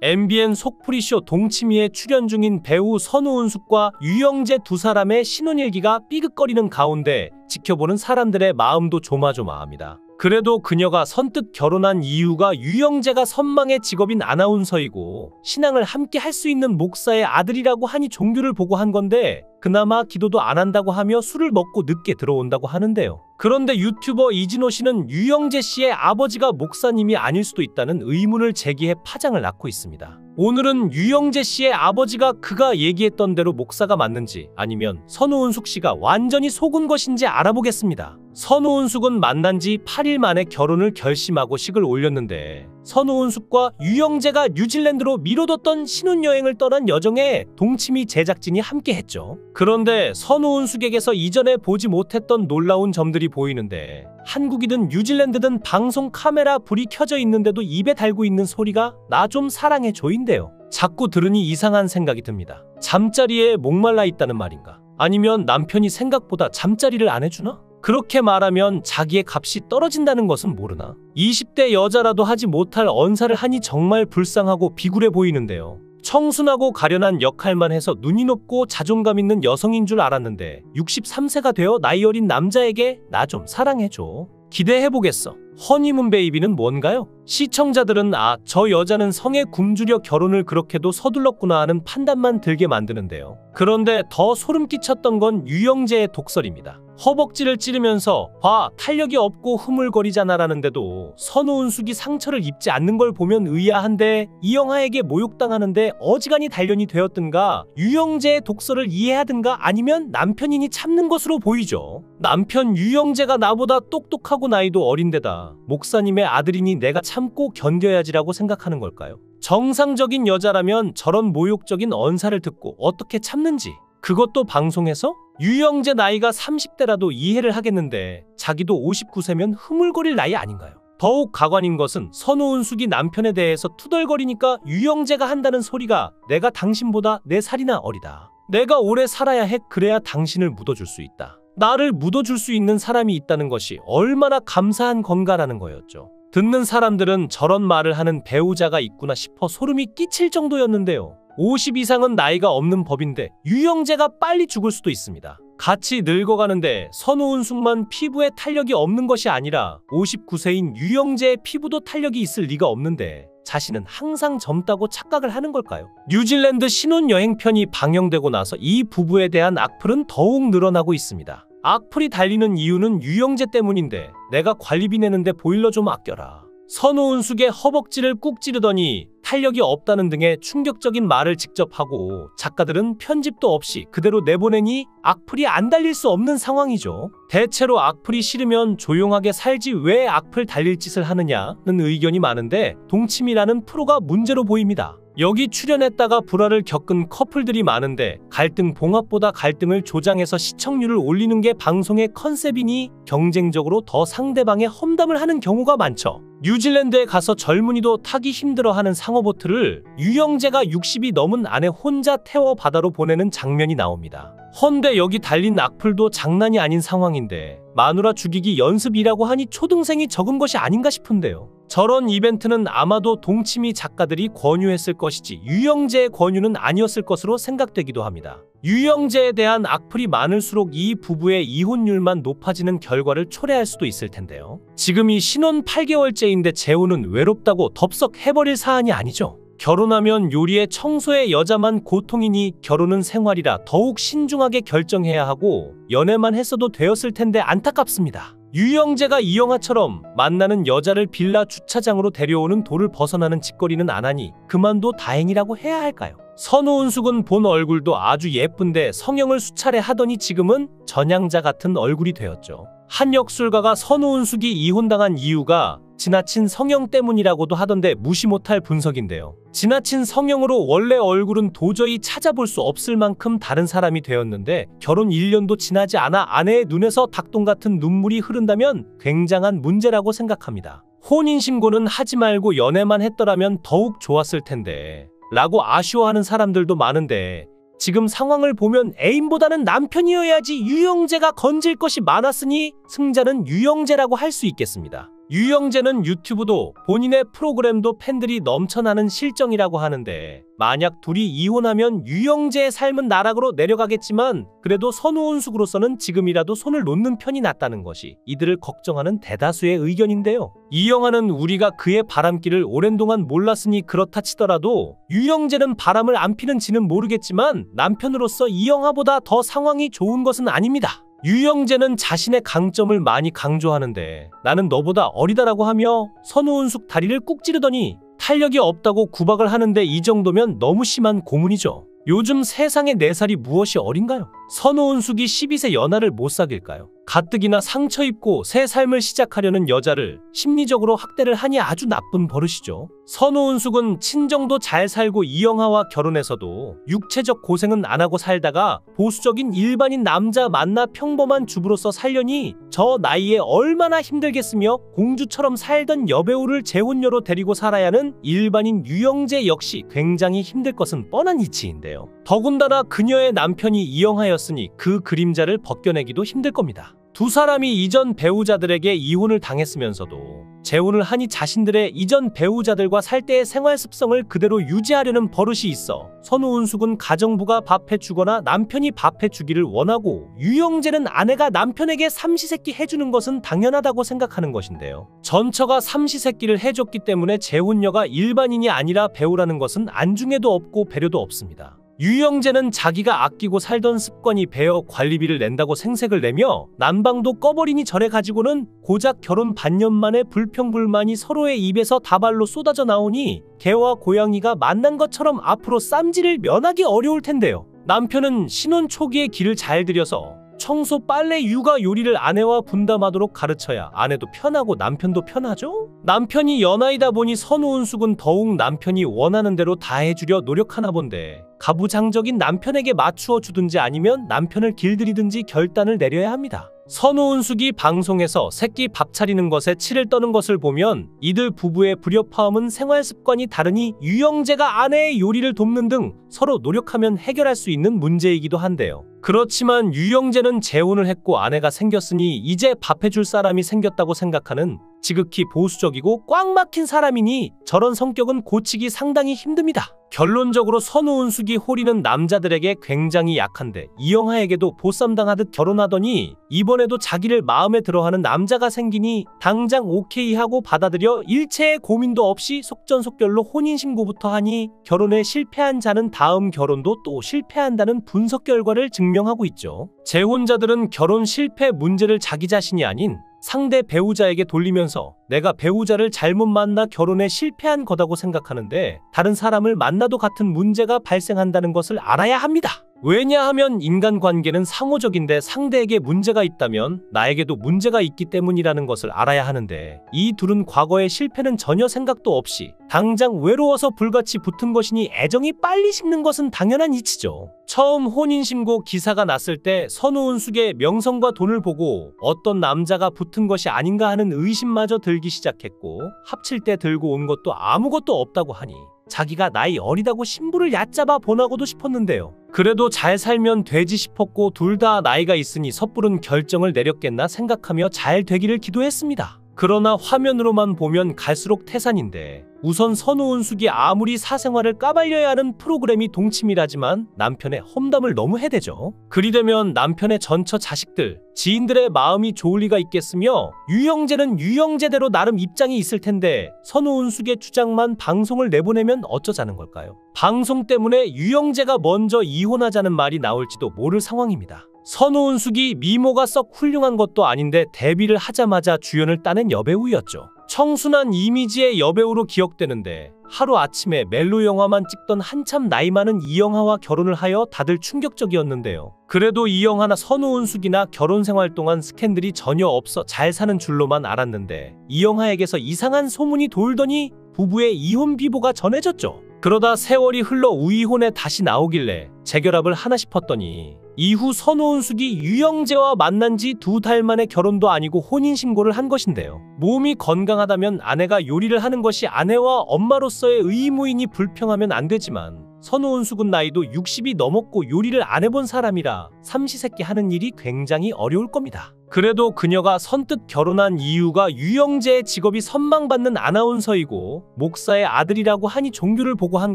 MBN 속풀이쇼 동치미에 출연 중인 배우 선우은숙과 유영재 두 사람의 신혼일기가 삐걱거리는 가운데 지켜보는 사람들의 마음도 조마조마합니다. 그래도 그녀가 선뜻 결혼한 이유가 유영재가 선망의 직업인 아나운서이고 신앙을 함께 할 수 있는 목사의 아들이라고 하니 종교를 보고 한 건데 그나마 기도도 안 한다고 하며 술을 먹고 늦게 들어온다고 하는데요. 그런데 유튜버 이진호 씨는 유영재 씨의 아버지가 목사님이 아닐 수도 있다는 의문을 제기해 파장을 낳고 있습니다. 오늘은 유영재 씨의 아버지가 그가 얘기했던 대로 목사가 맞는지 아니면 선우은숙 씨가 완전히 속은 것인지 알아보겠습니다. 선우은숙은 만난 지 8일 만에 결혼을 결심하고 식을 올렸는데 선우은숙과 유영재가 뉴질랜드로 미뤄뒀던 신혼여행을 떠난 여정에 동치미 제작진이 함께했죠. 그런데 선우은숙에게서 이전에 보지 못했던 놀라운 점들이 보이는데 한국이든 뉴질랜드든 방송 카메라 불이 켜져 있는데도 입에 달고 있는 소리가 나 좀 사랑해줘인데요. 자꾸 들으니 이상한 생각이 듭니다. 잠자리에 목말라 있다는 말인가? 아니면 남편이 생각보다 잠자리를 안 해주나? 그렇게 말하면 자기의 값이 떨어진다는 것은 모르나? 20대 여자라도 하지 못할 언사를 하니 정말 불쌍하고 비굴해 보이는데요. 청순하고 가련한 역할만 해서 눈이 높고 자존감 있는 여성인 줄 알았는데 63세가 되어 나이 어린 남자에게 나 좀 사랑해줘. 기대해보겠어. 허니문 베이비는 뭔가요? 시청자들은 저 여자는 성에 굶주려 결혼을 그렇게도 서둘렀구나 하는 판단만 들게 만드는데요. 그런데 더 소름 끼쳤던 건 유영재의 독설입니다. 허벅지를 찌르면서 탄력이 없고 흐물거리잖아라는데도 선우은숙이 상처를 입지 않는 걸 보면 의아한데 이영하에게 모욕당하는데 어지간히 단련이 되었든가 유영재의 독설을 이해하든가 아니면 남편이니 참는 것으로 보이죠. 남편 유영재가 나보다 똑똑하고 나이도 어린데다 목사님의 아들이니 내가 참고 견뎌야지라고 생각하는 걸까요? 정상적인 여자라면 저런 모욕적인 언사를 듣고 어떻게 참는지, 그것도 방송에서? 유영재 나이가 30대라도 이해를 하겠는데 자기도 59세면 흐물거릴 나이 아닌가요? 더욱 가관인 것은 선우은숙이 남편에 대해서 투덜거리니까 유영재가 한다는 소리가 내가 당신보다 4살이나 어리다. 내가 오래 살아야 해. 그래야 당신을 묻어줄 수 있다. 나를 묻어줄 수 있는 사람이 있다는 것이 얼마나 감사한 건가라는 거였죠. 듣는 사람들은 저런 말을 하는 배우자가 있구나 싶어 소름이 끼칠 정도였는데요. 50 이상은 나이가 없는 법인데 유영재가 빨리 죽을 수도 있습니다. 같이 늙어가는데 선우은숙만 피부에 탄력이 없는 것이 아니라 59세인 유영재의 피부도 탄력이 있을 리가 없는데 자신은 항상 젊다고 착각을 하는 걸까요? 뉴질랜드 신혼여행편이 방영되고 나서 이 부부에 대한 악플은 더욱 늘어나고 있습니다. 악플이 달리는 이유는 유영재 때문인데 내가 관리비 내는데 보일러 좀 아껴라. 선우은숙의 허벅지를 꾹 찌르더니 탄력이 없다는 등의 충격적인 말을 직접 하고 작가들은 편집도 없이 그대로 내보내니 악플이 안 달릴 수 없는 상황이죠. 대체로 악플이 싫으면 조용하게 살지 왜 악플 달릴 짓을 하느냐는 의견이 많은데 동치미라는 프로가 문제로 보입니다. 여기 출연했다가 불화를 겪은 커플들이 많은데 갈등 봉합보다 갈등을 조장해서 시청률을 올리는 게 방송의 컨셉이니 경쟁적으로 더 상대방의 험담을 하는 경우가 많죠. 뉴질랜드에 가서 젊은이도 타기 힘들어하는 상어보트를 유영재가 60이 넘은 아내 혼자 태워 바다로 보내는 장면이 나옵니다. 헌데 여기 달린 악플도 장난이 아닌 상황인데 마누라 죽이기 연습이라고 하니 초등생이 적은 것이 아닌가 싶은데요. 저런 이벤트는 아마도 동치미 작가들이 권유했을 것이지 유영재의 권유는 아니었을 것으로 생각되기도 합니다. 유영재에 대한 악플이 많을수록 이 부부의 이혼율만 높아지는 결과를 초래할 수도 있을 텐데요. 지금 이 신혼 8개월째인데 재혼은 외롭다고 덥석 해버릴 사안이 아니죠. 결혼하면 요리에 청소에 여자만 고통이니 결혼은 생활이라 더욱 신중하게 결정해야 하고 연애만 했어도 되었을 텐데 안타깝습니다. 유영재가 이영하처럼 만나는 여자를 빌라 주차장으로 데려오는 도를 벗어나는 짓거리는 안 하니 그만둬 다행이라고 해야 할까요? 선우은숙은 본 얼굴도 아주 예쁜데 성형을 수차례 하더니 지금은 전향자 같은 얼굴이 되었죠. 한 역술가가 선우은숙이 이혼당한 이유가 지나친 성형 때문이라고도 하던데 무시 못할 분석인데요. 지나친 성형으로 원래 얼굴은 도저히 찾아볼 수 없을 만큼 다른 사람이 되었는데 결혼 1년도 지나지 않아 아내의 눈에서 닭똥 같은 눈물이 흐른다면 굉장한 문제라고 생각합니다. 혼인신고는 하지 말고 연애만 했더라면 더욱 좋았을 텐데 라고 아쉬워하는 사람들도 많은데 지금 상황을 보면 애인보다는 남편이어야지 유영재가 건질 것이 많았으니 승자는 유영재라고 할 수 있겠습니다. 유영재는 유튜브도 본인의 프로그램도 팬들이 넘쳐나는 실정이라고 하는데, 만약 둘이 이혼하면 유영재의 삶은 나락으로 내려가겠지만 그래도 선우은숙으로서는 지금이라도 손을 놓는 편이 낫다는 것이 이들을 걱정하는 대다수의 의견인데요. 이영하는 우리가 그의 바람길을 오랜 동안 몰랐으니 그렇다 치더라도 유영재는 바람을 안 피는지는 모르겠지만 남편으로서 이영하보다 더 상황이 좋은 것은 아닙니다. 유영재는 자신의 강점을 많이 강조하는데, 나는 너보다 어리다라고 하며 선우은숙 다리를 꾹 찌르더니 탄력이 없다고 구박을 하는데, 이 정도면 너무 심한 고문이죠. 요즘 세상에 4살이 무엇이 어린가요? 선우은숙이 12세 연하를 못 사귈까요? 가뜩이나 상처 입고 새 삶을 시작하려는 여자를 심리적으로 학대를 하니 아주 나쁜 버릇이죠. 선우은숙은 친정도 잘 살고 이영하와 결혼해서도 육체적 고생은 안 하고 살다가 보수적인 일반인 남자 만나 평범한 주부로서 살려니 저 나이에 얼마나 힘들겠으며, 공주처럼 살던 여배우를 재혼녀로 데리고 살아야 하는 일반인 유영재 역시 굉장히 힘들 것은 뻔한 이치인데요. 더군다나 그녀의 남편이 이영하였으니 그 그림자를 벗겨내기도 힘들 겁니다. 두 사람이 이전 배우자들에게 이혼을 당했으면서도 재혼을 하니 자신들의 이전 배우자들과 살 때의 생활 습성을 그대로 유지하려는 버릇이 있어 선우은숙은 가정부가 밥해주거나 남편이 밥해주기를 원하고, 유영재는 아내가 남편에게 삼시세끼 해주는 것은 당연하다고 생각하는 것인데요. 전처가 삼시세끼를 해줬기 때문에 재혼녀가 일반인이 아니라 배우라는 것은 안중에도 없고 배려도 없습니다. 유영재는 자기가 아끼고 살던 습관이 배어 관리비를 낸다고 생색을 내며 난방도 꺼버리니 저래 가지고는 고작 결혼 반년 만에 불평불만이 서로의 입에서 다발로 쏟아져 나오니 개와 고양이가 만난 것처럼 앞으로 쌈질을 면하기 어려울 텐데요. 남편은 신혼 초기에 길을 잘 들여서 청소, 빨래, 육아, 요리를 아내와 분담하도록 가르쳐야 아내도 편하고 남편도 편하죠? 남편이 연하이다 보니 선우은숙은 더욱 남편이 원하는 대로 다 해주려 노력하나 본데, 가부장적인 남편에게 맞추어 주든지 아니면 남편을 길들이든지 결단을 내려야 합니다. 선우은숙이 방송에서 새끼 밥 차리는 것에 치를 떠는 것을 보면 이들 부부의 불협화음은 생활 습관이 다르니 유영재가 아내의 요리를 돕는 등 서로 노력하면 해결할 수 있는 문제이기도 한데요. 그렇지만 유영재는 재혼을 했고 아내가 생겼으니 이제 밥 해줄 사람이 생겼다고 생각하는 지극히 보수적이고 꽉 막힌 사람이니 저런 성격은 고치기 상당히 힘듭니다. 결론적으로 선우은숙이 호리는 남자들에게 굉장히 약한데 이영하에게도 보쌈당하듯 결혼하더니 이번에도 자기를 마음에 들어하는 남자가 생기니 당장 오케이 하고 받아들여 일체의 고민도 없이 속전속결로 혼인신고부터 하니, 결혼에 실패한 자는 다음 결혼도 또 실패한다는 분석 결과를 증명하고 있죠. 재혼자들은 결혼 실패 문제를 자기 자신이 아닌 상대 배우자에게 돌리면서 내가 배우자를 잘못 만나 결혼에 실패한 거다고 생각하는데, 다른 사람을 만나도 같은 문제가 발생한다는 것을 알아야 합니다. 왜냐하면 인간관계는 상호적인데 상대에게 문제가 있다면 나에게도 문제가 있기 때문이라는 것을 알아야 하는데, 이 둘은 과거의 실패는 전혀 생각도 없이 당장 외로워서 불같이 붙은 것이니 애정이 빨리 식는 것은 당연한 이치죠. 처음 혼인신고 기사가 났을 때 선우은숙의 명성과 돈을 보고 어떤 남자가 붙은 것이 아닌가 하는 의심마저 들기 시작했고, 합칠 때 들고 온 것도 아무것도 없다고 하니 자기가 나이 어리다고 신부를 얕잡아 보나고도 싶었는데요. 그래도 잘 살면 되지 싶었고, 둘 다 나이가 있으니 섣부른 결정을 내렸겠나 생각하며 잘 되기를 기도했습니다. 그러나 화면으로만 보면 갈수록 태산인데, 우선 선우은숙이 아무리 사생활을 까발려야 하는 프로그램이 동치미라지만 남편의 험담을 너무 해대죠. 그리 되면 남편의 전처 자식들, 지인들의 마음이 좋을 리가 있겠으며, 유영재는 유영재대로 나름 입장이 있을 텐데 선우은숙의 주장만 방송을 내보내면 어쩌자는 걸까요? 방송 때문에 유영재가 먼저 이혼하자는 말이 나올지도 모를 상황입니다. 선우은숙이 미모가 썩 훌륭한 것도 아닌데 데뷔를 하자마자 주연을 따낸 여배우였죠. 청순한 이미지의 여배우로 기억되는데 하루아침에 멜로 영화만 찍던 한참 나이 많은 이영하와 결혼을 하여 다들 충격적이었는데요. 그래도 이영하나 선우은숙이나 결혼 생활 동안 스캔들이 전혀 없어 잘 사는 줄로만 알았는데, 이영하에게서 이상한 소문이 돌더니 부부의 이혼 비보가 전해졌죠. 그러다 세월이 흘러 우이혼에 다시 나오길래 재결합을 하나 싶었더니 이후 선우은숙이 유영재와 만난 지 2달 만에 결혼도 아니고 혼인신고를 한 것인데요. 몸이 건강하다면 아내가 요리를 하는 것이 아내와 엄마로서의 의무이니 불평하면 안 되지만, 선우은숙은 나이도 60이 넘었고 요리를 안 해본 사람이라 삼시세끼 하는 일이 굉장히 어려울 겁니다. 그래도 그녀가 선뜻 결혼한 이유가 유영재의 직업이 선망받는 아나운서이고 목사의 아들이라고 하니 종교를 보고 한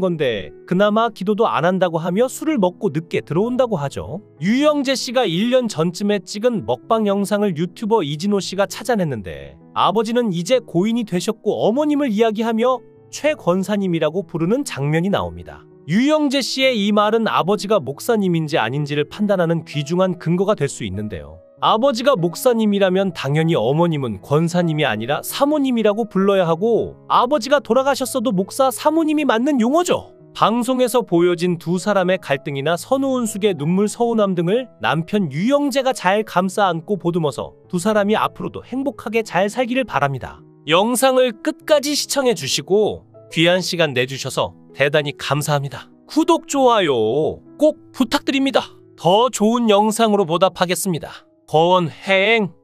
건데 그나마 기도도 안 한다고 하며 술을 먹고 늦게 들어온다고 하죠. 유영재 씨가 1년 전쯤에 찍은 먹방 영상을 유튜버 이진호 씨가 찾아냈는데 아버지는 이제 고인이 되셨고 어머님을 이야기하며 최 권사님이라고 부르는 장면이 나옵니다. 유영재 씨의 이 말은 아버지가 목사님인지 아닌지를 판단하는 귀중한 근거가 될 수 있는데요. 아버지가 목사님이라면 당연히 어머님은 권사님이 아니라 사모님이라고 불러야 하고 아버지가 돌아가셨어도 목사 사모님이 맞는 용어죠. 방송에서 보여진 두 사람의 갈등이나 선우은숙의 눈물 서운함 등을 남편 유영재가 잘 감싸 안고 보듬어서 두 사람이 앞으로도 행복하게 잘 살기를 바랍니다. 영상을 끝까지 시청해 주시고 귀한 시간 내주셔서 대단히 감사합니다. 구독, 좋아요 꼭 부탁드립니다. 더 좋은 영상으로 보답하겠습니다. 권행